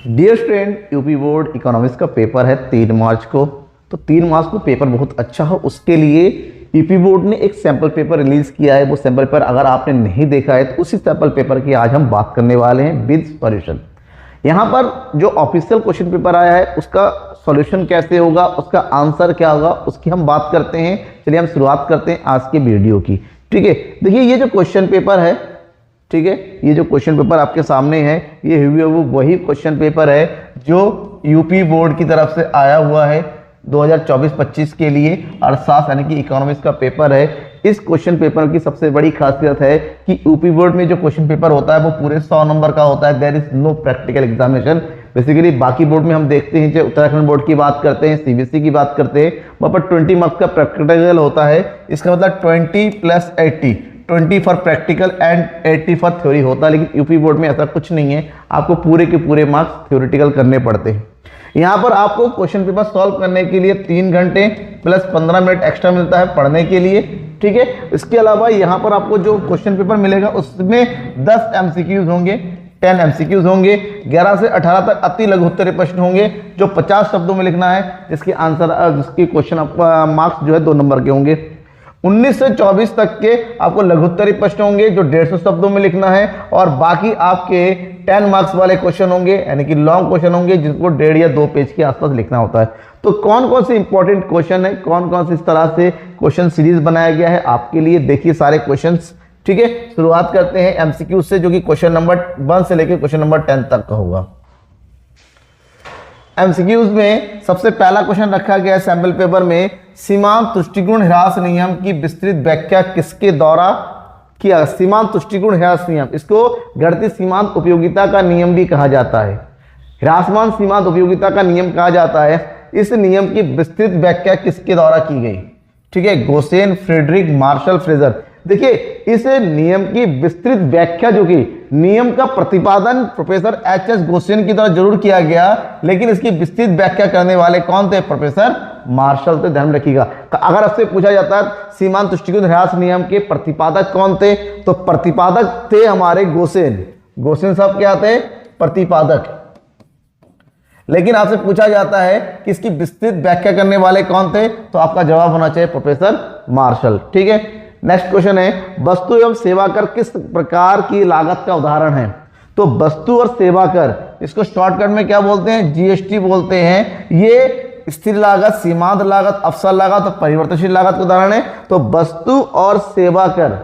Dear student, UP board economics का paper है 3 मार्च को। तो 3 मार्च को पेपर बहुत अच्छा हो उसके लिए यूपी बोर्ड ने एक सैम्पल पेपर रिलीज किया है। वो सैम्पल पेपर अगर आपने नहीं देखा है तो उसी सैम्पल पेपर की आज हम बात करने वाले हैं विद सॉल्यूशन। यहाँ पर जो ऑफिशियल क्वेश्चन पेपर आया है उसका सॉल्यूशन कैसे होगा, उसका आंसर क्या होगा, उसकी हम बात करते हैं। चलिए हम शुरुआत करते हैं आज के वीडियो की। ठीक है, देखिए ये जो क्वेश्चन पेपर है, ठीक है, ये जो क्वेश्चन पेपर आपके सामने है ये वही क्वेश्चन पेपर है जो यूपी बोर्ड की तरफ से आया हुआ है 2024-25 के लिए। अर्थशास्त्र यानी कि इकोनॉमिक्स का पेपर है। इस क्वेश्चन पेपर की सबसे बड़ी खासियत है कि यूपी बोर्ड में जो क्वेश्चन पेपर होता है वो पूरे 100 नंबर का होता है। There is no practical examination. Basically बाकी बोर्ड में हम देखते हैं, चाहे उत्तराखंड बोर्ड की बात करते हैं, सीबीएसई की बात करते हैं, वहाँ पर 20 मार्क्स का प्रैक्टिकल होता है। इसका मतलब 20 + 80, 20 for practical and 80 for theory होता है। लेकिन यूपी बोर्ड में ऐसा कुछ नहीं है, आपको पूरे के पूरे मार्क्स थ्योरेटिकल करने पड़ते हैं। यहाँ पर आपको क्वेश्चन पेपर सॉल्व करने के लिए 3 घंटे प्लस 15 मिनट एक्स्ट्रा मिलता है पढ़ने के लिए। ठीक है, इसके अलावा यहाँ पर आपको जो क्वेश्चन पेपर मिलेगा उसमें 10 एमसीक्यूज होंगे, 10 एमसीक्यूज होंगे, 11 से 18 तक अति लघु उत्तरीय प्रश्न होंगे जो 50 शब्दों में लिखना है, जिसके आंसर जिसके क्वेश्चन मार्क्स जो है 2 नंबर के होंगे। 19 से 24 तक के आपको लघुत्तरीय प्रश्न होंगे जो 150 शब्दों में लिखना है, और बाकी आपके 10 मार्क्स वाले क्वेश्चन होंगे यानी कि लॉन्ग क्वेश्चन होंगे जिनको 1.5 या 2 पेज के आसपास लिखना होता है। तो कौन कौन से इंपॉर्टेंट क्वेश्चन है, कौन कौन से इस तरह से क्वेश्चन सीरीज बनाया गया है आपके लिए, देखिए सारे क्वेश्चंस। ठीक है, शुरुआत करते हैं एमसीक्यू से जो कि क्वेश्चन नंबर 1 से लेकर क्वेश्चन नंबर 10 तक का होगा। एमसीक्यूज में सबसे पहला क्वेश्चन रखा गया है सैंपल पेपर में, सीमांत तुष्टिगुण ह्रास नियम की विस्तृत व्याख्या किसके द्वारा किया? सीमांत तुष्टिगुण ह्रास नियम, इसको गणितीय सीमांत उपयोगिता का नियम भी कहा जाता है, ह्रासमान सीमांत उपयोगिता का नियम कहा जाता है। इस नियम की विस्तृत व्याख्या किसके द्वारा की गई? ठीक है, गोसेन, फ्रेडरिक, मार्शल, फ्रेजर। देखिए इस नियम की विस्तृत व्याख्या जो कि नियम का प्रतिपादन प्रोफेसर एच.एस. गोसेन की द्वारा जरूर किया गया, लेकिन इसकी विस्तृत व्याख्या करने वाले कौन थे? प्रोफेसर मार्शल थे। ध्यान रखिएगा, अगर आपसे पूछा जाता है सीमांत तुष्टिगुण ह्रास नियम के प्रतिपादक कौन थे, तो प्रतिपादक थे हमारे गोसेन। गोसेन साहब क्या थे? प्रतिपादक। लेकिन आपसे पूछा जाता है कि इसकी विस्तृत व्याख्या करने वाले कौन थे, तो आपका जवाब होना चाहिए प्रोफेसर मार्शल। ठीक है, नेक्स्ट क्वेश्चन है, वस्तु एवं सेवा कर किस प्रकार की लागत का उदाहरण है? तो वस्तु और सेवा कर, इसको शॉर्टकट में क्या बोलते हैं? जीएसटी बोलते हैं। ये स्थिर लागत, सीमांत लागत, अवसर लागत और परिवर्तनशील लागत का उदाहरण है। तो वस्तु और सेवा कर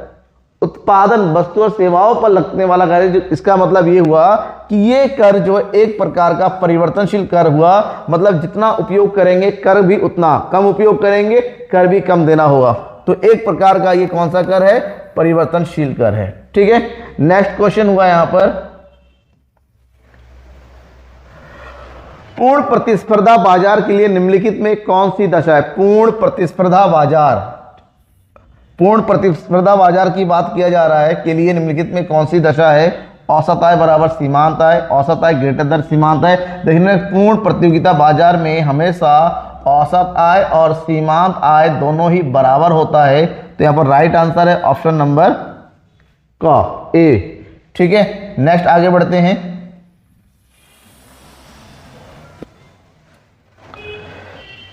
उत्पादन वस्तु और सेवाओं पर लगने वाला कर, इसका मतलब ये हुआ कि ये कर जो एक प्रकार का परिवर्तनशील कर हुआ, मतलब जितना उपयोग करेंगे कर भी उतना, कम उपयोग करेंगे कर भी कम देना होगा। तो एक प्रकार का ये कौन सा कर है? परिवर्तनशील कर है। ठीक है, नेक्स्ट क्वेश्चन हुआ यहां पर, पूर्ण प्रतिस्पर्धा बाजार के लिए निम्नलिखित में कौन सी दशा है? पूर्ण प्रतिस्पर्धा बाजार, पूर्ण प्रतिस्पर्धा बाजार की बात किया जा रहा है के लिए निम्नलिखित में कौन सी दशा है? औसत आय बराबर सीमांत आय, औसत आय ग्रेटर देन सीमांत आय। देखिए पूर्ण प्रतियोगिता बाजार में हमेशा औसत आय और सीमांत आय दोनों ही बराबर होता है। तो यहां पर राइट आंसर है ऑप्शन नंबर का ए। ठीक है, नेक्स्ट आगे बढ़ते हैं।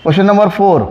क्वेश्चन नंबर 4,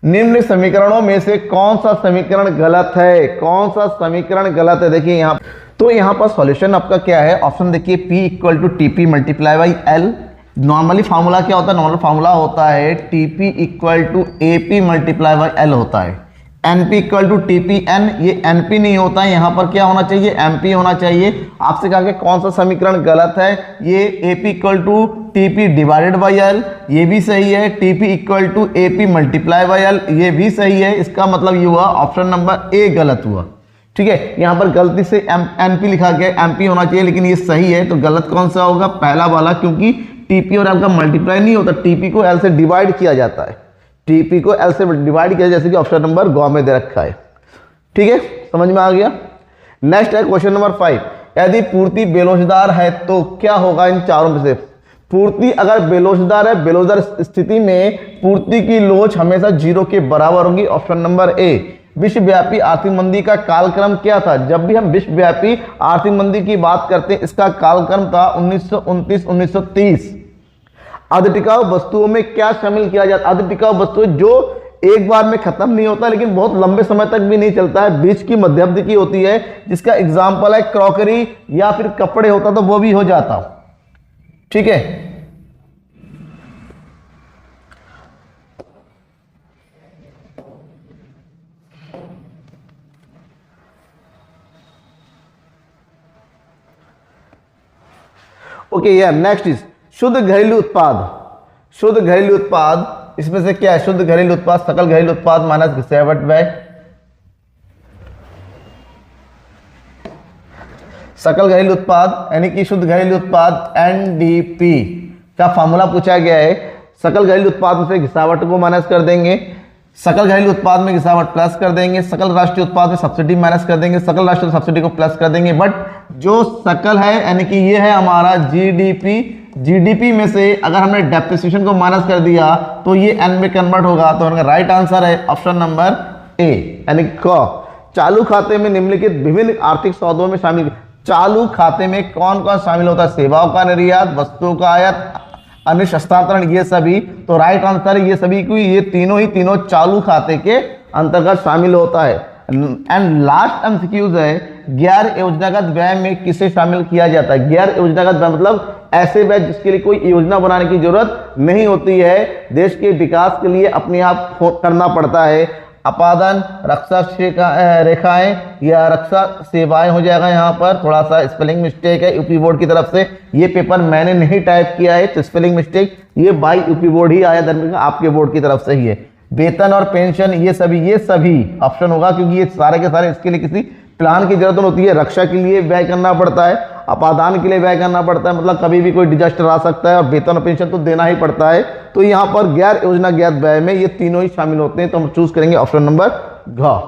निम्न समीकरणों में से कौन सा समीकरण गलत है? कौन सा समीकरण गलत है? देखिए यहां, तो यहां पर सॉल्यूशन आपका क्या है? ऑप्शन देखिए, P = TP × L। Normally formula क्या होता है? नॉर्मल फार्मूला होता है TP = AP × L होता है। NP = TPN, ये NP नहीं होता है, यहाँ पर क्या होना चाहिए? MP होना चाहिए। आपसे कहा कि कौन सा समीकरण गलत है? ये AP = TP / L, ये भी सही है। TP = AP × L, ये भी सही है। इसका मतलब ये हुआ ऑप्शन नंबर ए गलत हुआ। ठीक है, यहाँ पर गलती से NP लिखा गया, MP होना चाहिए, लेकिन ये सही है। तो गलत कौन सा होगा? पहला वाला, क्योंकि TP और L का मल्टीप्लाई नहीं होता, TP को L से डिवाइड किया जाता है। TP को L से डिवाइड किया, जैसे कि ऑप्शन नंबर ग में दे रखा है। ठीक है, समझ में आ गया। नेक्स्ट है क्वेश्चन नंबर 5, यदि पूर्ति बेलोचदार है तो क्या होगा इन चारों में से? पूर्ति अगर बेलोचदार है, बेलोचदार स्थिति में पूर्ति की लोच हमेशा 0 के बराबर होगी, ऑप्शन नंबर ए। विश्वव्यापी आर्थिक मंदी का कालक्रम क्या था? जब भी हम विश्वव्यापी आर्थिक मंदी की बात करते हैं, इसका कालक्रम था 1929-1930। अर्ध टिकाऊ वस्तुओं में क्या शामिल किया जाता? अर्ध टिकाऊ वस्तु जो एक बार में खत्म नहीं होता लेकिन बहुत लंबे समय तक भी नहीं चलता है, बीच की मध्यावधि की होती है, जिसका एग्जाम्पल है क्रॉकरी या फिर कपड़े होता तो वो भी हो जाता। ठीक है, ओके यार। नेक्स्ट इज शुद्ध घरेलू उत्पाद। शुद्ध घरेलू उत्पाद इसमें से क्या है? शुद्ध घरेलू उत्पाद सकल घरेलू उत्पाद माइनस गिरावट व्यय। सकल घरेलू उत्पाद यानी कि शुद्ध घरेलू उत्पाद एनडीपी का फॉर्मूला पूछा गया है। सकल घरेलू उत्पाद में से गिरावट को माइनस कर देंगे, सकल घरेलू उत्पाद में गिरावट प्लस कर देंगे, सकल राष्ट्रीय उत्पाद में सब्सिडी माइनस कर देंगे, सकल राष्ट्रीय सब्सिडी को प्लस कर देंगे। बट जो सकल है यानी कि ये है हमारा जीडीपी, जीडीपी में से अगर हमने डेप्रिसिएशन को माइनस कर दिया तो ये एन में कन्वर्ट होगा। तो उनका राइट आंसर है ऑप्शन नंबर ए यानी क। चालू खाते में निम्नलिखित विभिन्न आर्थिक सौदों में शामिल। चालू खाते में कौन कौन शामिल होता है? सेवाओं का निर्यात, वस्तुओं का आयात, अन्य हस्तांतरण, ये सभी। तो राइट आंसर है ये सभी को, ये तीनों चालू खाते के अंतर्गत शामिल होता है। एंड लास्ट एमसीक्यूज है गैर योजनागत व्यय में किसे शामिल किया जाता है? गैर योजनागत व्यय मतलब ऐसे व्यय जिसके लिए कोई योजना बनाने की जरूरत नहीं होती है, देश के विकास के लिए अपने आप करना पड़ता है। अपादन, रक्षा रेखाएं या रक्षा सेवाएं हो जाएगा। यहाँ पर थोड़ा सा स्पेलिंग मिस्टेक है यूपी बोर्ड की तरफ से, ये पेपर मैंने नहीं टाइप किया है तो स्पेलिंग मिस्टेक ये बाय यूपी बोर्ड ही आया, धर्म आपके बोर्ड की तरफ से ही है। वेतन और पेंशन ये सभी ऑप्शन होगा, क्योंकि ये सारे के सारे इसके लिए किसी प्लान की जरूरत होती है। रक्षा के लिए व्यय करना पड़ता है, अपादान के लिए व्यय करना पड़ता है, मतलब कभी भी कोई डिजास्टर आ सकता है, और वेतन और पेंशन तो देना ही पड़ता है। तो यहाँ पर गैर योजना ज्ञात व्यय में ये तीनों ही शामिल होते हैं, तो हम चूज करेंगे ऑप्शन नंबर घ।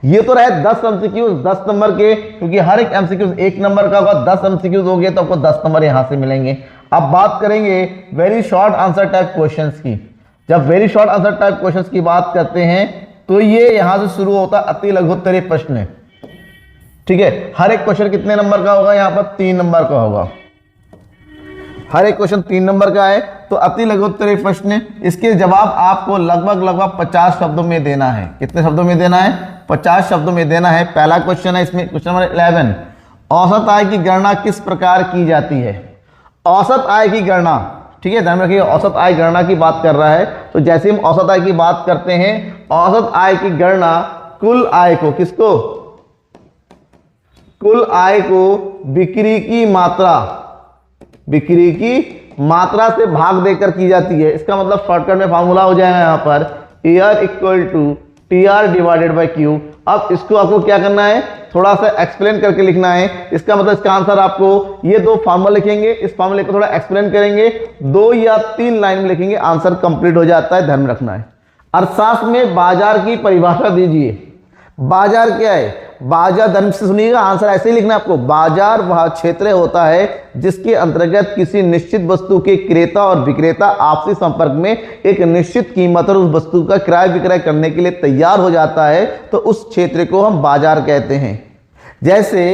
ये तो रहे 10 एमसीक्यूज 10 नंबर के, क्योंकि हर एक एमसीक्यूज 1 नंबर का होगा। 10 एमसीक्यूज हो गए तो आपको 10 नंबर यहाँ से मिलेंगे। अब बात करेंगे very short answer type question की। जब very short answer type question की बात करते हैं तो ये यहां से शुरू होता है अति लघुत्तरीय प्रश्न। ठीक है, हर एक क्वेश्चन कितने नंबर का होगा? यहाँ पर 3 नंबर का होगा। हर एक क्वेश्चन 3 नंबर का है, तो अति लघुत्तरीय प्रश्न, इसके जवाब आपको लगभग 50 शब्दों में देना है। कितने शब्दों में देना है? 50 शब्दों में देना है। पहला क्वेश्चन है इसमें, क्वेश्चन नंबर 11, औसत आय की गणना किस प्रकार की जाती है? औसत आय की गणना, ठीक है, ध्यान रखिए, औसत आय गणना की बात कर रहा है। तो जैसे हम औसत आय की बात करते हैं, औसत आय की गणना कुल आय को, किसको? कुल आय को बिक्री की मात्रा से भाग देकर की जाती है। इसका मतलब शॉर्टकट में फार्मूला हो जाएगा यहाँ पर AR equal to TR divided by Q। अब इसको आपको क्या करना है? थोड़ा सा एक्सप्लेन करके लिखना है। इसका मतलब इसका आंसर आपको ये 2 फार्मूला लिखेंगे, इस फार्मूले को थोड़ा एक्सप्लेन करेंगे, 2 या 3 लाइन में लिखेंगे, आंसर कंप्लीट हो जाता है। ध्यान रखना है। अर्थशास्त्र में बाजार की परिभाषा दीजिए। बाजार क्या है? बाजार, धर्म से सुनिएगा, आंसर ऐसे ही लिखना है आपको। बाजार वह क्षेत्र होता है जिसके अंतर्गत किसी निश्चित वस्तु के क्रेता और विक्रेता आपसी संपर्क में एक निश्चित कीमत और उस वस्तु का क्रय विक्रय करने के लिए तैयार हो जाता है, तो उस क्षेत्र को हम बाजार कहते हैं। जैसे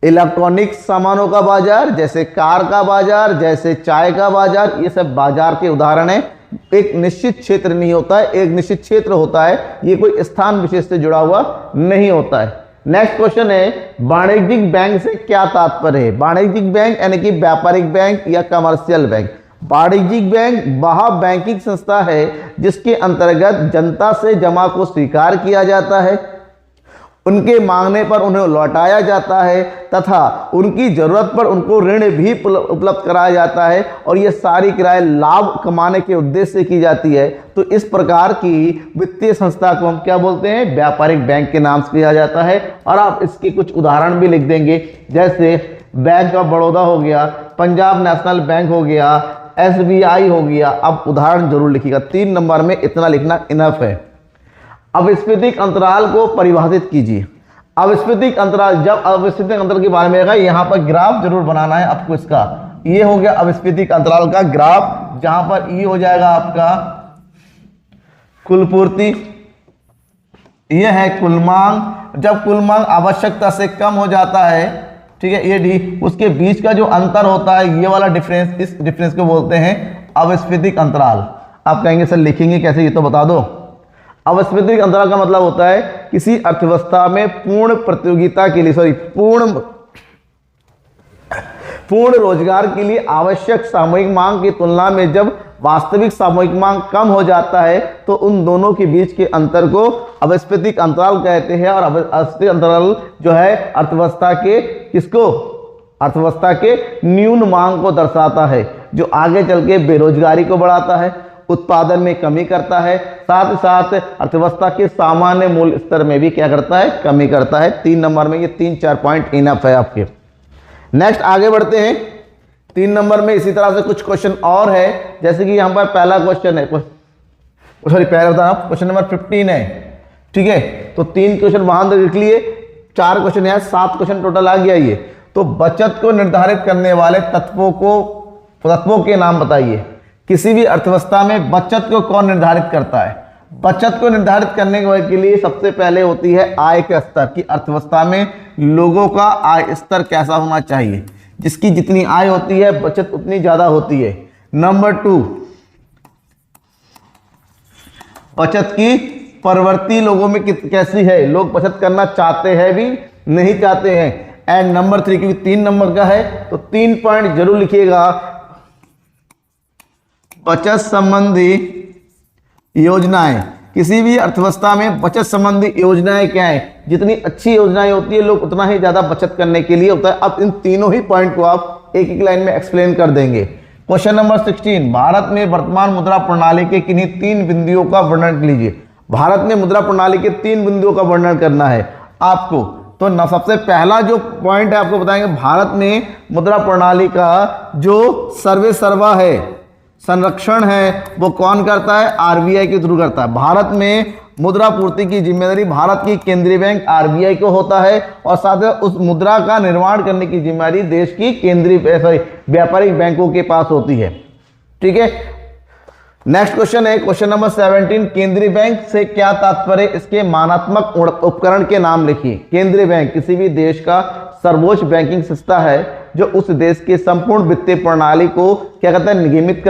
इलेक्ट्रॉनिक सामानों का बाजार, जैसे कार का बाजार, जैसे चाय का बाजार, ये सब बाजार के उदाहरण हैं। एक निश्चित क्षेत्र नहीं होता है, एक निश्चित क्षेत्र होता है, ये कोई स्थान विशेष से जुड़ा हुआ नहीं होता है। नेक्स्ट क्वेश्चन है, वाणिज्यिक बैंक से क्या तात्पर्य है? वाणिज्यिक बैंक यानी कि व्यापारिक बैंक या कमर्शियल बैंक। वाणिज्यिक बैंक वह बैंकिंग संस्था है जिसके अंतर्गत जनता से जमा को स्वीकार किया जाता है, उनके मांगने पर उन्हें लौटाया जाता है तथा उनकी जरूरत पर उनको ऋण भी उपलब्ध कराया जाता है, और ये सारी क्रियाएं लाभ कमाने के उद्देश्य से की जाती है। तो इस प्रकार की वित्तीय संस्था को हम क्या बोलते हैं? व्यापारिक बैंक के नाम से किया जाता है। और आप इसके कुछ उदाहरण भी लिख देंगे, जैसे बैंक ऑफ बड़ौदा हो गया, पंजाब नेशनल बैंक हो गया, SBI हो गया। अब उदाहरण जरूर लिखिएगा, 3 नंबर में इतना लिखना इनफ है। अविस्फीतिक अंतराल को परिभाषित कीजिए। अविस्फीतिक अंतराल, जब अविस्फीतिक अंतराल के बारे में आएगा, यहाँ पर ग्राफ जरूर बनाना है आपको इसका। ये हो गया अविस्फीतिक अंतराल का ग्राफ, जहां पर ये हो जाएगा आपका कुल पूर्ति, ये है कुल मांग। जब कुल मांग आवश्यकता से कम हो जाता है, ठीक है, ये डी, उसके बीच का जो अंतर होता है, ये वाला डिफरेंस, इस डिफरेंस को बोलते हैं अविस्फीतिक अंतराल। आप कहेंगे सर लिखेंगे कैसे, ये तो बता दो। अविस्फीतिक अंतराल का मतलब होता है किसी अर्थव्यवस्था में पूर्ण प्रतियोगिता के लिए, सॉरी, पूर्ण रोजगार के लिए आवश्यक सामूहिक मांग की तुलना में जब वास्तविक सामूहिक मांग कम हो जाता है तो उन दोनों के बीच के अंतर को अविस्फीतिक अंतराल कहते हैं। और अविस्फीतिक अंतराल जो है अर्थव्यवस्था के किसको, अर्थव्यवस्था के न्यून मांग को दर्शाता है, जो आगे चल के बेरोजगारी को बढ़ाता है, उत्पादन में कमी करता है, साथ ही साथ अर्थव्यवस्था के सामान्य मूल्य स्तर में भी क्या करता है, कमी करता है। 3 नंबर में ये 3-4 पॉइंट इनफ है आपके। नेक्स्ट आगे बढ़ते हैं। 3 नंबर में इसी तरह से कुछ क्वेश्चन और है, जैसे कि यहाँ पर पहला क्वेश्चन है, सॉरी पहला बता, क्वेश्चन नंबर 15 है, ठीक है। तो 3 क्वेश्चन वहां तक लिख लिए, 4 क्वेश्चन यहाँ, 7 क्वेश्चन टोटल आ गया ये। तो बचत को निर्धारित करने वाले तत्वों के नाम बताइए। किसी भी अर्थव्यवस्था में बचत को कौन निर्धारित करता है? बचत को निर्धारित करने के लिए सबसे पहले होती है आय का स्तर, कि अर्थव्यवस्था में लोगों का आय स्तर कैसा होना चाहिए। जिसकी जितनी आय होती है बचत उतनी ज्यादा होती है। नंबर 2, बचत की प्रवृत्ति लोगों में कैसी है, लोग बचत करना चाहते हैं भी नहीं चाहते हैं। एंड नंबर 3, क्योंकि 3 नंबर का है तो 3 पॉइंट जरूर लिखिएगा। बचत संबंधी योजनाएं, किसी भी अर्थव्यवस्था में बचत संबंधी योजनाएं क्या है, जितनी अच्छी योजनाएं होती है लोग उतना ही ज्यादा बचत करने के लिए होता है। अब इन तीनों ही पॉइंट को आप एक एक लाइन में एक्सप्लेन कर देंगे। क्वेश्चन नंबर 16, भारत में वर्तमान मुद्रा प्रणाली के किन्हीं 3 बिंदुओं का वर्णन कीजिए। भारत में मुद्रा प्रणाली के 3 बिंदुओं का वर्णन करना है आपको। तो न सबसे पहला जो पॉइंट है आपको बताएंगे, भारत में मुद्रा प्रणाली का जो सर्वे सर्वा है, संरक्षण है, वो कौन करता है? आरबीआई के थ्रू करता है। भारत में मुद्रा पूर्ति की जिम्मेदारी भारत की केंद्रीय बैंक आरबीआई को होता है, और साथ ही उस मुद्रा का निर्माण करने की जिम्मेदारी देश की केंद्रीय व्यापारिक बैंकों के पास होती है, ठीक है। नेक्स्ट क्वेश्चन है क्वेश्चन नंबर 17, केंद्रीय बैंक से क्या तात्पर्य, इसके मानात्मक उपकरण के नाम लिखिए। केंद्रीय बैंक किसी भी देश का सर्वोच्च बैंकिंग संस्था है जो उस देश के संपूर्ण वित्तीय प्रणाली को क्या करता है, नियमित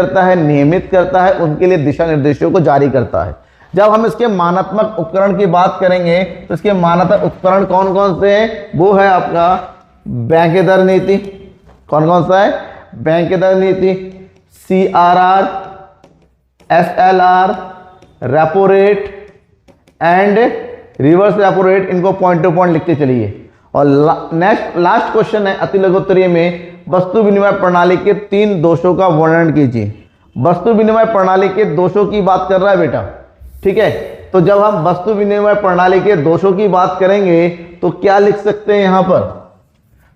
करता है, उनके लिए दिशा निर्देशों को जारी करता है। जब हम इसके मानात्मक उपकरण की बात करेंगे तो इसके मानात्मक उपकरण कौन कौन से हैं? वो है आपका बैंक दर नीति। कौन कौन सा है? बैंक दर नीति, CRR, SLR, repo rate and reverse repo rate, इनको पॉइंट टू पॉइंट लिखते चलिए। और नेक्स्ट लास्ट क्वेश्चन है अति लघु उत्तरीय में, वस्तु विनिमय प्रणाली के 3 दोषों का वर्णन कीजिए। वस्तु विनिमय प्रणाली के दोषों की बात कर रहा है बेटा, ठीक है। तो जब हम वस्तु विनिमय प्रणाली के दोषों की बात करेंगे तो क्या लिख सकते हैं यहां पर?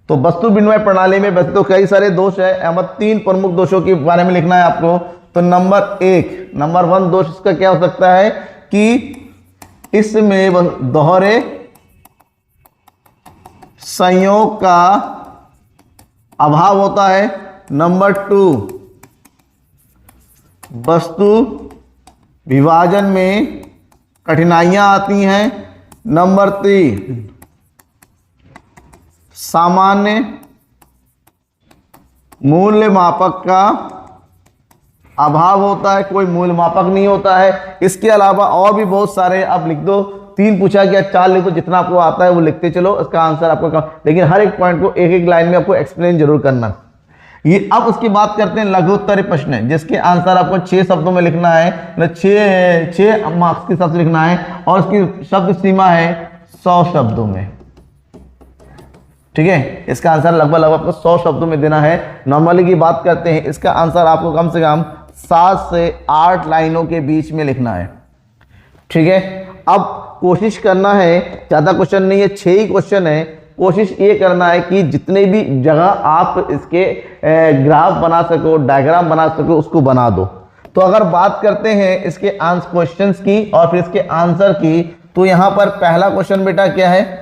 तो वस्तु विनिमय प्रणाली में वैसे तो कई सारे दोष है, अहमद 3 प्रमुख दोषों के बारे में लिखना है आपको। तो नंबर 1 दोष इसका क्या हो सकता है कि इसमें दोहरे संयोग का अभाव होता है। नंबर 2, वस्तु विभाजन में कठिनाइयां आती हैं। नंबर 3, सामान्य मूल्य मापक का अभाव होता है, कोई मूल्य मापक नहीं होता है। इसके अलावा और भी बहुत सारे, आप लिख दो, 3 पूछा गया, 4 लिख दो, जितना आपको आता है वो लिखते चलो, इसका आंसर आपको लेकिन हर एक पॉइंट को एक एक लाइन में आपको एक्सप्लेन जरूर करना। ये अब उसकी बात करते हैं लघु उत्तरीय प्रश्न, जिसके आंसर आपको 6 शब्दों में लिखना है, मतलब 6 मार्क्स के हिसाब से लिखना है, और उसकी शब्द सीमा है 100 शब्दों में, ठीक है। इसका आंसर लगभग आपको 100 शब्दों में देना है। नॉर्मली की बात करते हैं, इसका आंसर आपको कम से कम 7 से 8 लाइनों के बीच में लिखना है, ठीक है। अब कोशिश करना है, ज्यादा क्वेश्चन नहीं है, 6 ही क्वेश्चन है। कोशिश ये करना है कि जितने भी जगह आप इसके ग्राफ बना सको, डायग्राम बना सको, उसको बना दो। तो अगर बात करते हैं इसके क्वेश्चंस की और फिर इसके आंसर की, तो यहां पर पहला क्वेश्चन बेटा क्या है?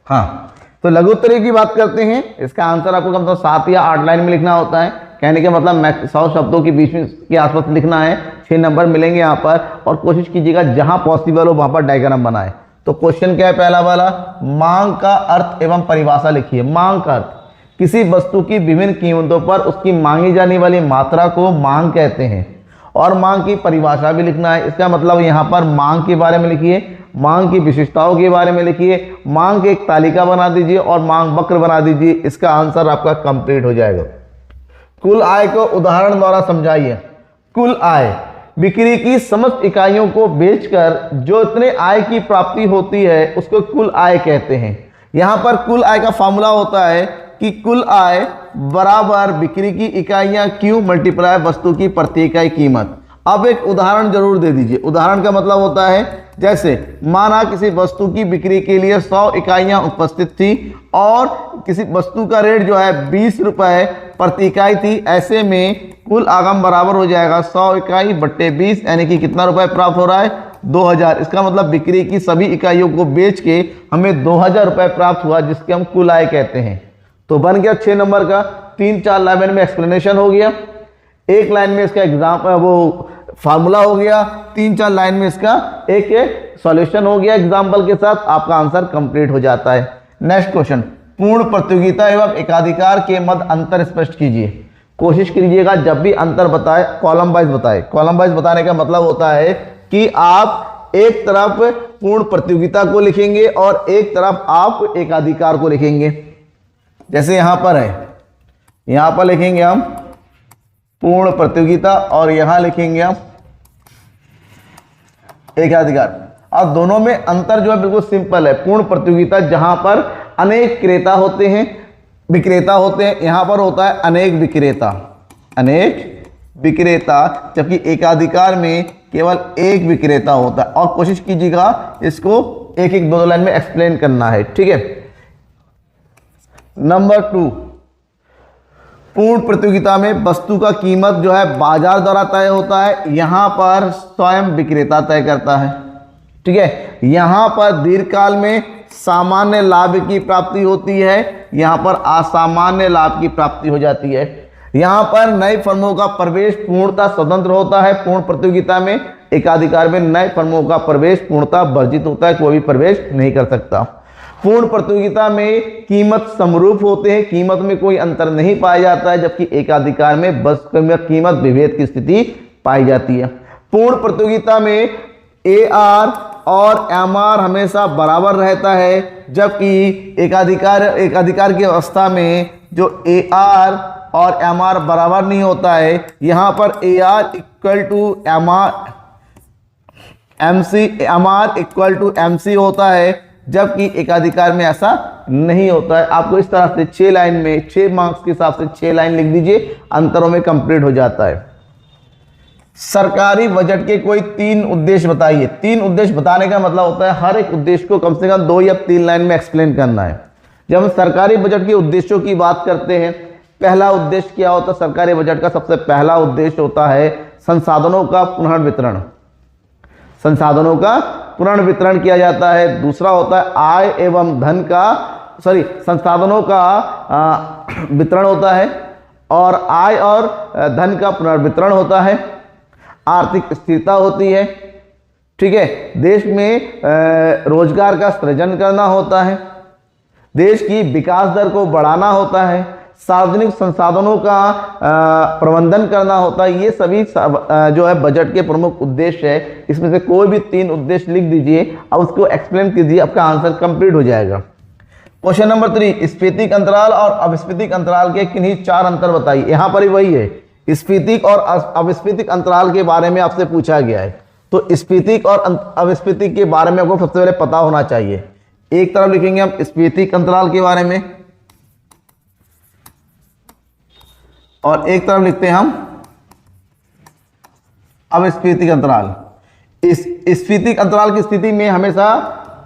हाँ, तो लघु उत्तरीय की बात करते हैं। इसका आंसर आपको कम से कम 7 या 8 लाइन में लिखना होता है। कहने के मतलब 100 शब्दों के बीच में के आसपास लिखना है। 6 नंबर मिलेंगे यहाँ पर, और कोशिश कीजिएगा जहां पॉसिबल हो वहां पर डायग्राम बनाए। तो क्वेश्चन क्या है पहला वाला, मांग का अर्थ एवं परिभाषा लिखिए। मांग का अर्थ, किसी वस्तु की विभिन्न कीमतों पर उसकी मांगी जाने वाली मात्रा को मांग कहते हैं। और मांग की परिभाषा भी लिखना है। इसका मतलब यहाँ पर मांग के बारे में लिखिए, मांग की विशेषताओं के बारे में लिखिए, मांग की एक तालिका बना दीजिए और मांग वक्र बना दीजिए। इसका आंसर आपका कंप्लीट हो जाएगा। कुल आय को उदाहरण द्वारा समझाइए। कुल आय, बिक्री की समस्त इकाइयों को बेचकर जो इतने आय की प्राप्ति होती है उसको कुल आय कहते हैं। यहां पर कुल आय का फॉर्मूला होता है कि कुल आय बराबर बिक्री की इकाइयां क्यू मल्टीप्लाई वस्तु की प्रति इकाई कीमत। अब एक उदाहरण जरूर दे दीजिए। उदाहरण का मतलब होता है, जैसे माना किसी वस्तु की बिक्री के लिए 100 इकाइयां उपस्थित थी और किसी वस्तु का रेट जो है 20 रुपए प्रति इकाई थी। ऐसे में कुल आगम बराबर हो जाएगा 100 इकाई बट्टे 20, यानी कि कितना रुपए प्राप्त हो रहा है, 2000। इसका मतलब बिक्री की सभी इकाइयों को बेच के हमें 2000 रुपए प्राप्त हुआ, जिसके हम कुल आय कहते हैं। तो बन गया 6 नंबर का। 3-4 लाइन में एक्सप्लेनेशन हो गया, 1 लाइन में इसका एग्जाम वो फार्मूला हो गया, 3-4 लाइन में इसका एक सॉल्यूशन हो गया एग्जाम्पल के साथ। आपका आंसर कंप्लीट हो जाता है। नेक्स्ट क्वेश्चन, पूर्ण प्रतियोगिता एवं एकाधिकार के मध्य अंतर स्पष्ट कीजिए। कोशिश कीजिएगा जब भी अंतर बताए कॉलम वाइज बताए। कॉलम वाइज बताने का मतलब होता है कि आप एक तरफ पूर्ण प्रतियोगिता को लिखेंगे और एक तरफ आप एकाधिकार को लिखेंगे। जैसे यहां पर है, यहां पर लिखेंगे हम पूर्ण प्रतियोगिता और यहां लिखेंगे हम एकाधिकार। अब दोनों में अंतर जो है बिल्कुल सिंपल है। पूर्ण प्रतियोगिता जहां पर अनेक क्रेता होते हैं, विक्रेता होते हैं, यहां पर होता है अनेक विक्रेता, अनेक विक्रेता, जबकि एकाधिकार में केवल एक विक्रेता होता है। और कोशिश कीजिएगा इसको एक एक 2 लाइन में एक्सप्लेन करना है, ठीक है। नंबर 2, पूर्ण प्रतियोगिता में वस्तु का कीमत जो है बाजार द्वारा तय होता है, यहां पर स्वयं विक्रेता तय करता है, ठीक है। यहां पर दीर्घकाल में सामान्य लाभ की प्राप्ति होती है, यहां पर असामान्य लाभ की प्राप्ति हो जाती है। यहां पर नए फर्मों का प्रवेश पूर्णतः स्वतंत्र होता है पूर्ण प्रतियोगिता में। एकाधिकार में नए फर्मों का प्रवेश पूर्णतः वर्जित होता है, कोई भी प्रवेश नहीं कर सकता। पूर्ण प्रतियोगिता में कीमत समरूप होते हैं, कीमत में कोई अंतर नहीं पाया जाता है, जबकि एकाधिकार में बस कीमत विभेद की स्थिति पाई जाती है। पूर्ण प्रतियोगिता में AR और MR हमेशा बराबर रहता है, जबकि एकाधिकार की अवस्था में जो AR और MR बराबर नहीं होता है। यहां पर AR equal to MR equal to MC होता है, जबकि एकाधिकार में ऐसा नहीं होता है। आपको इस तरह से 6 लाइन में 6 मार्क्स के हिसाब से 6 लाइन लिख दीजिए, अंतरों में कंप्लीट हो जाता है। सरकारी बजट के कोई 3 उद्देश्य बताइए। 3 उद्देश्य बताने का मतलब होता है हर एक उद्देश्य को कम से कम 2 या 3 लाइन में एक्सप्लेन करना है। जब हम सरकारी बजट के उद्देश्यों की बात करते हैं, पहला उद्देश्य क्या होता है? सरकारी बजट का सबसे पहला उद्देश्य होता है संसाधनों का पुनर्वितरण। संसाधनों का पुनर्वितरण किया जाता है। दूसरा होता है आय एवं धन का संसाधनों का वितरण होता है, और आय और धन का पुनर्वितरण होता है। आर्थिक स्थिरता होती है, ठीक है। देश में रोजगार का सृजन करना होता है, देश की विकास दर को बढ़ाना होता है, सार्वजनिक संसाधनों का प्रबंधन करना होता है। ये सभी जो है बजट के प्रमुख उद्देश्य है। इसमें से कोई भी 3 उद्देश्य लिख दीजिए और उसको एक्सप्लेन कीजिए, आपका आंसर कंप्लीट हो जाएगा। क्वेश्चन नंबर 3, स्फीतिक अंतराल और अविस्फीतिक अंतराल के किन्हीं 4 अंतर बताइए। यहां पर ही वही है, स्फीतिक और अविस्फीतिक अंतराल के बारे में आपसे पूछा गया है। तो स्फीतिक और अविस्फीतिक के बारे में आपको सबसे पहले पता होना चाहिए। एक तरफ लिखेंगे हम स्फीतिक अंतराल के बारे में और एक तरफ लिखते हैं हम अविस्फीतिक अंतराल। इस स्फीतिक अंतराल की स्थिति में हमेशा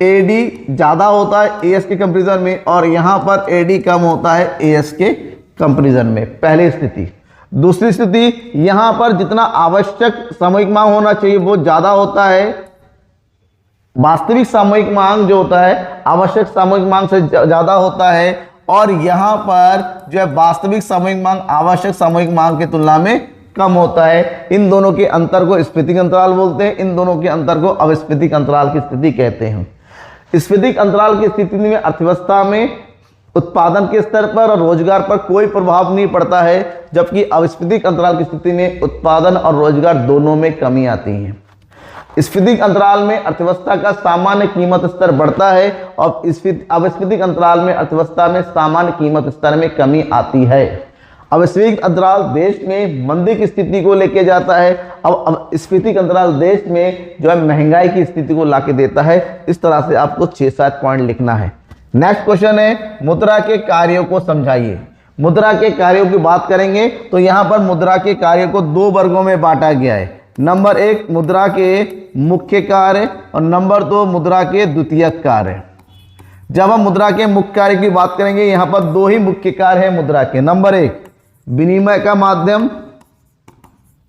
AD ज्यादा होता है AS के कंपैरिजन में, और यहां पर AD कम होता है AS के कंपैरिजन में, पहली स्थिति। दूसरी स्थिति, यहां पर जितना आवश्यक सामयिक मांग होना चाहिए वो ज्यादा होता है वास्तविक सामूहिक मांग जो होता है आवश्यक सामूहिक मांग से ज्यादा होता है, और यहाँ पर जो है वास्तविक सामूहिक मांग आवश्यक सामूहिक मांग की तुलना में कम होता है। इन दोनों के अंतर को स्फीतिक अंतराल बोलते हैं, इन दोनों के अंतर को अविस्फीतिक अंतराल की स्थिति कहते हैं। स्फीतिक अंतराल की स्थिति में अर्थव्यवस्था में उत्पादन के स्तर पर और रोजगार पर कोई प्रभाव नहीं पड़ता है, जबकि अविस्फीतिक अंतराल की स्थिति में उत्पादन और रोजगार दोनों में कमी आती है। स्फीतिक अंतराल में अर्थव्यवस्था का सामान्य कीमत स्तर बढ़ता है और अविस्फीतिक अंतराल में अर्थव्यवस्था में सामान्य कीमत स्तर में कमी आती है। अविस्फीतिक अंतराल देश में मंदी की स्थिति को लेके जाता है, अब स्फीतिक अंतराल देश में जो है महंगाई की स्थिति को लाके देता है। इस तरह से आपको 6-7 पॉइंट लिखना है। नेक्स्ट क्वेश्चन है मुद्रा के कार्यों को समझाइए। मुद्रा के कार्यों की बात करेंगे तो यहाँ पर मुद्रा के कार्यों को 2 वर्गों में बांटा गया है। नंबर 1 मुद्रा के मुख्य कार्य और नंबर 2 मुद्रा के द्वितीयक कार्य। जब हम मुद्रा के मुख्य कार्य की बात करेंगे, यहाँ पर 2 ही मुख्य कार्य हैं मुद्रा के। नंबर 1 विनिमय का माध्यम,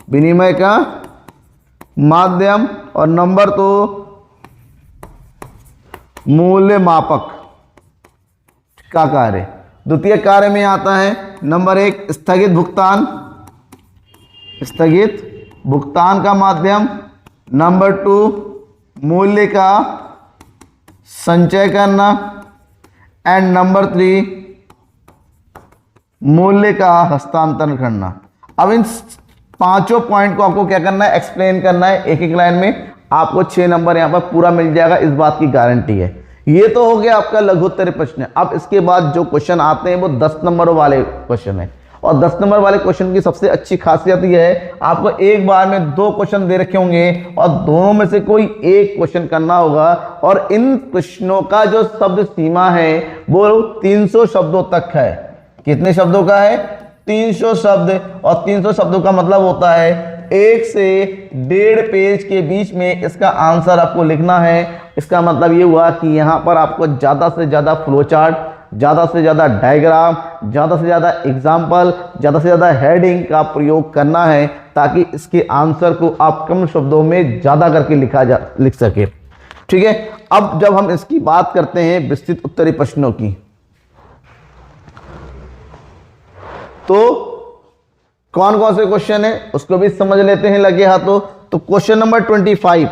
विनिमय का माध्यम, और नंबर 2 मूल्य मापक का कार्य। द्वितीय कार्य में आता है नंबर 1 स्थगित भुगतान, स्थगित भुगतान का माध्यम, नंबर 2 मूल्य का संचय करना, एंड नंबर 3 मूल्य का हस्तांतरण करना। अब इन 5 पॉइंट को आपको क्या करना है, एक्सप्लेन करना है एक एक लाइन में। आपको 6 नंबर यहां पर पूरा मिल जाएगा, इस बात की गारंटी है। ये तो हो गया आपका लघुत्तरीय प्रश्न। अब इसके बाद जो क्वेश्चन आते हैं वो 10 नंबर वाले क्वेश्चन है, और 10 नंबर वाले क्वेश्चन की सबसे अच्छी खासियत यह है आपको एक बार में 2 क्वेश्चन दे रखे होंगे और दोनों में से कोई एक क्वेश्चन करना होगा, और इन प्रश्नों का जो शब्द सीमा है वो 300 शब्दों तक है। कितने शब्दों का है? 300 शब्द, और 300 शब्दों का मतलब होता है 1 से 1.5 पेज के बीच में इसका आंसर आपको लिखना है। इसका मतलब ये हुआ कि यहाँ पर आपको ज़्यादा से ज़्यादा फ्लो चार्ट, ज़्यादा से ज़्यादा डायग्राम, ज़्यादा से ज़्यादा एग्जाम्पल, ज़्यादा से ज़्यादा हेडिंग का प्रयोग करना है, ताकि इसके आंसर को आप कम शब्दों में ज़्यादा करके लिख सके। ठीक है, अब जब हम इसकी बात करते हैं विस्तृत उत्तरीय प्रश्नों की, तो कौन कौन से क्वेश्चन है उसको भी समझ लेते हैं लगे हाथों। तो क्वेश्चन नंबर 25,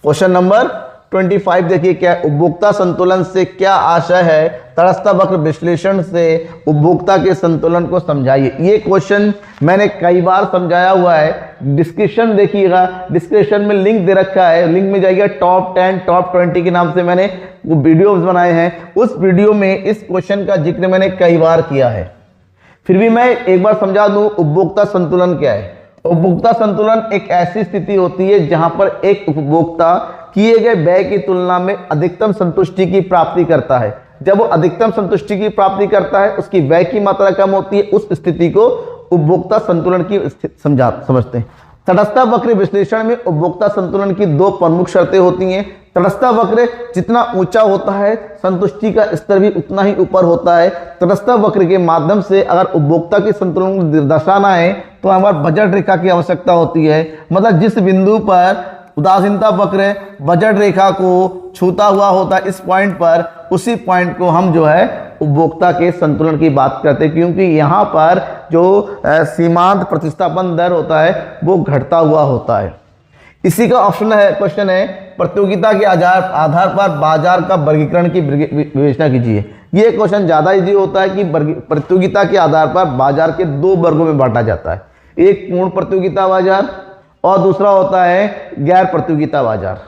क्वेश्चन नंबर 25 देखिए क्या, उपभोक्ता संतुलन से क्या आशय है, तटस्थ वक्र विश्लेषण से उपभोक्ता के संतुलन को समझाइए। ये क्वेश्चन मैंने कई बार समझाया हुआ है। डिस्क्रिप्शन देखिएगा, डिस्क्रिप्शन में लिंक दे रखा है, लिंक में जाइएगा टॉप 10 टॉप 20 के नाम से मैंने वो वीडियोस बनाए हैं। उस वीडियो में इस क्वेश्चन का जिक्र मैंने कई बार किया है, फिर भी मैं एक बार समझा दूं उपभोक्ता संतुलन क्या है। उपभोक्ता संतुलन एक ऐसी स्थिति होती है जहां पर एक उपभोक्ता किए गए व्यय की तुलना में अधिकतम संतुष्टि की प्राप्ति करता है। जब वो अधिकतम संतुष्टि की प्राप्ति करता है, उसकी व्यय की मात्रा कम होती है, उस स्थिति को उपभोक्ता संतुलन की समझते हैं। तटस्थ वक्र विश्लेषण में उपभोक्ता संतुलन की 2 प्रमुख शर्तें होती हैं। तटस्थ वक्र जितना ऊंचा होता है, संतुष्टि का स्तर भी उतना ही ऊपर होता है। तटस्थ वक्र के माध्यम से अगर उपभोक्ता के संतुलन को दर्शाना है तो हमारे बजट रेखा की आवश्यकता होती है। मतलब जिस बिंदु पर उदासीनता वक्र बजट रेखा को छूता हुआ होता है, इस पॉइंट पर, उसी पॉइंट को हम जो है उपभोक्ता के संतुलन की बात करते हैं, क्योंकि यहाँ पर जो सीमांत प्रतिस्थापन दर होता है वो घटता हुआ होता है। इसी का ऑप्शन है, क्वेश्चन है प्रतियोगिता के आधार पर बाजार का वर्गीकरण की विवेचना कीजिए। ये क्वेश्चन ज्यादा इजी होता है कि प्रतियोगिता के आधार पर बाजार के 2 वर्गों में बांटा जाता है, एक पूर्ण प्रतियोगिता बाजार और दूसरा होता है गैर प्रतियोगिता बाजार।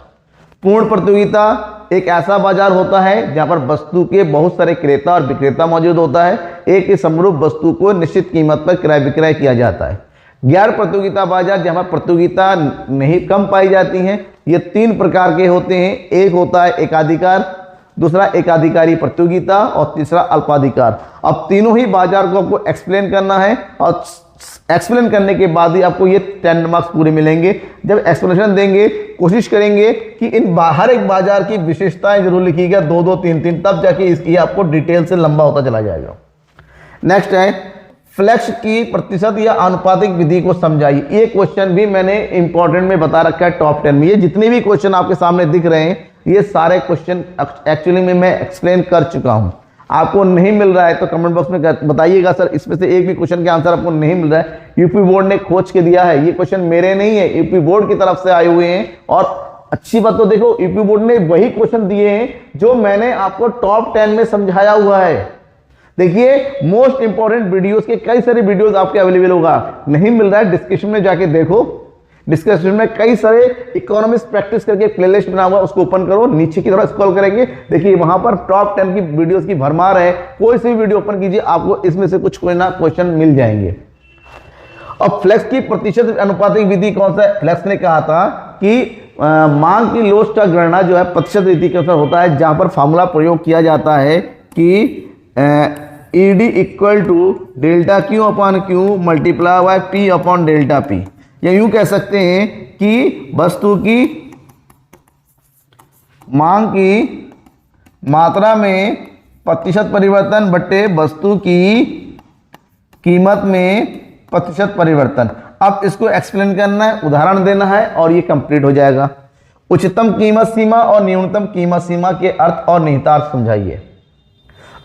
पूर्ण प्रतियोगिता एक ऐसा बाजार होता है जहां पर वस्तु के बहुत सारे क्रेता और विक्रेता मौजूद होता है, एक ही समरूप वस्तु को निश्चित कीमत पर क्रय विक्रय किया जाता है। गैर प्रतियोगिता बाजार जहां पर प्रतियोगिता नहीं कम पाई जाती है। ये 3 प्रकार के होते हैं, एक होता है एकाधिकार, दूसरा एकाधिकारी प्रतियोगिता और तीसरा अल्पाधिकार। अब तीनों ही बाजार को आपको एक्सप्लेन करना है, और एक्सप्लेन करने के बाद ही आपको ये 10 मार्क्स पूरे मिलेंगे। जब एक्सप्लेनेशन देंगे कोशिश करेंगे कि इन हर एक बाजार की विशेषताएं जरूर लिखिएगा, 2-2, 3-3, तब जाके इसकी आपको डिटेल से लंबा होता चला जाएगा। नेक्स्ट है फ्लेक्स की प्रतिशत या आनुपातिक विधि को समझाइए। ये क्वेश्चन भी मैंने इंपॉर्टेंट में बता रखा है टॉप 10 में। ये जितने भी क्वेश्चन आपके सामने दिख रहे हैं ये सारे क्वेश्चन एक्चुअली में मैं एक्सप्लेन कर चुका हूं। आपको नहीं मिल रहा है तो कमेंट बॉक्स में बताइएगा सर इसमें से एक भी क्वेश्चन के आंसर आपको नहीं मिल रहा है। यूपी बोर्ड ने खोज के दिया है, ये क्वेश्चन मेरे नहीं है, यूपी बोर्ड की तरफ से आए हुए हैं। और अच्छी बात तो देखो यूपी बोर्ड ने वही क्वेश्चन दिए हैं जो मैंने आपको टॉप 10 में समझाया हुआ है। देखिए मोस्ट इंपॉर्टेंट वीडियोस के कई सारे वीडियोस आपके अवेलेबल होगा, नहीं मिल रहा है डिस्क्रिप्शन में जाके देखो, डिस्क्रिप्शन में कई सारे इकोनॉमिक्स प्रैक्टिस करके प्लेलिस्ट बना हुआ, उसको ओपन करो, नीचे की तरफ स्क्रॉल करेंगे, देखिए वहां पर टॉप 10 की वीडियोस की भरमार है। कोई सी वीडियो ओपन कीजिए आपको इसमें से कुछ कोई ना क्वेश्चन मिल जाएंगे। अब फ्लेक्स की प्रतिशत अनुपातिक विधि कौन सा है? फ्लेक्स ने कहा था कि मांग की लोच का गणना जो है प्रतिशत विधि के अनुसार होता है, जहां पर फॉर्मूला प्रयोग किया जाता है कि ED equal to delta Q upon Q multiply by P upon delta P. या यूं कह सकते हैं कि वस्तु की मांग की मात्रा में प्रतिशत परिवर्तन बट्टे वस्तु की कीमत में प्रतिशत परिवर्तन। अब इसको एक्सप्लेन करना है, उदाहरण देना है और ये कंप्लीट हो जाएगा। उच्चतम कीमत सीमा और न्यूनतम कीमत सीमा के अर्थ और निहितार्थ समझाइए।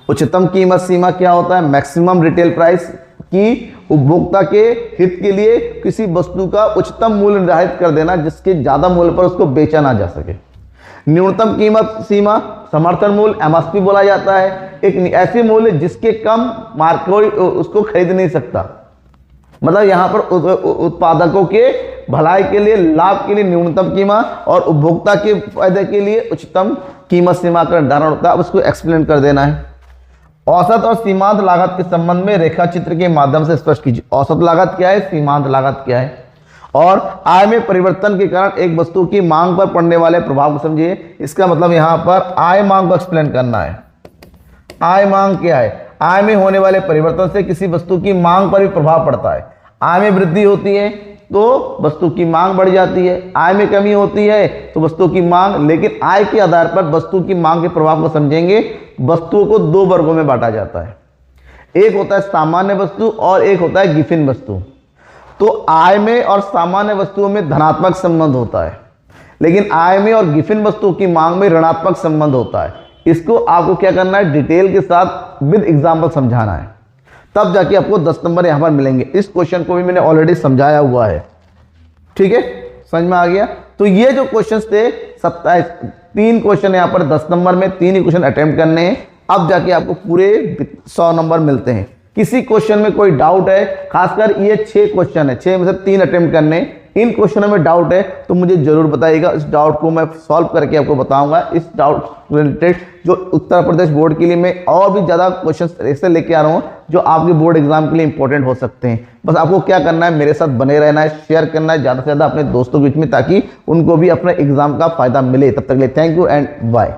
उच्चतम कीमत सीमा क्या होता है? मैक्सिमम रिटेल प्राइस की उपभोक्ता के हित के लिए किसी वस्तु का उच्चतम मूल्य निर्धारित कर देना जिसके ज्यादा मूल्य पर उसको बेचा ना जा सके। न्यूनतम कीमत सीमा समर्थन मूल्य एमएसपी बोला जाता है, एक ऐसी मूल्य जिसके कम मार्केट उसको खरीद नहीं सकता। मतलब यहां पर उत्पादकों के भलाई के लिए, लाभ के लिए न्यूनतम कीमत और उपभोक्ता के फायदे के लिए उच्चतम कीमत सीमा का निर्धारण होता है। अब उसको एक्सप्लेन कर देना है। औसत और सीमांत लागत के संबंध में रेखा चित्र के माध्यम से स्पष्ट कीजिए। औसत लागत क्या है, सीमांत लागत क्या है, और आय में परिवर्तन के कारण एक वस्तु की मांग पर पड़ने वाले प्रभाव को समझिए। इसका मतलब यहां पर आय मांग को एक्सप्लेन करना है। आय मांग क्या है? आय में होने वाले परिवर्तन से किसी वस्तु की मांग पर भी प्रभाव पड़ता है। आय में वृद्धि होती है तो वस्तु की मांग बढ़ जाती है, आय में कमी होती है तो वस्तु की मांग। लेकिन आय के आधार पर वस्तु की मांग के प्रभाव को समझेंगे। वस्तुओं को दो वर्गों में बांटा जाता है, एक होता है सामान्य वस्तु और एक होता है गिफिन वस्तु। तो आय में और सामान्य वस्तुओं में धनात्मक संबंध होता है, लेकिन आय में और गिफिन वस्तु की मांग में ऋणात्मक संबंध होता है। इसको आपको क्या करना है, डिटेल के साथ विद एग्जाम्पल समझाना है, तब जाके आपको 10 नंबर यहां पर मिलेंगे। इस क्वेश्चन को भी मैंने ऑलरेडी समझाया हुआ है, ठीक है, समझ में आ गया। तो ये जो क्वेश्चन थे 27, 3 क्वेश्चन यहाँ पर 10 नंबर में 3 ही क्वेश्चन अटेम्प्ट करने हैं। अब जाके आपको पूरे 100 नंबर मिलते हैं। किसी क्वेश्चन में कोई डाउट है, खासकर ये 6 क्वेश्चन है, 6 में से 3 अटेम्प्ट करने, इन क्वेश्चनों में डाउट है तो मुझे जरूर बताइएगा। इस डाउट को मैं सॉल्व करके आपको बताऊंगा। इस डाउट रिलेटेड जो उत्तर प्रदेश बोर्ड के लिए मैं और भी ज़्यादा क्वेश्चन ऐसे लेके आ रहा हूँ जो आपके बोर्ड एग्जाम के लिए इंपॉर्टेंट हो सकते हैं। बस आपको क्या करना है, मेरे साथ बने रहना है, शेयर करना है ज़्यादा से ज़्यादा अपने दोस्तों के बीच में, ताकि उनको भी अपने एग्जाम का फायदा मिले। तब तक के लिए थैंक यू एंड बाय।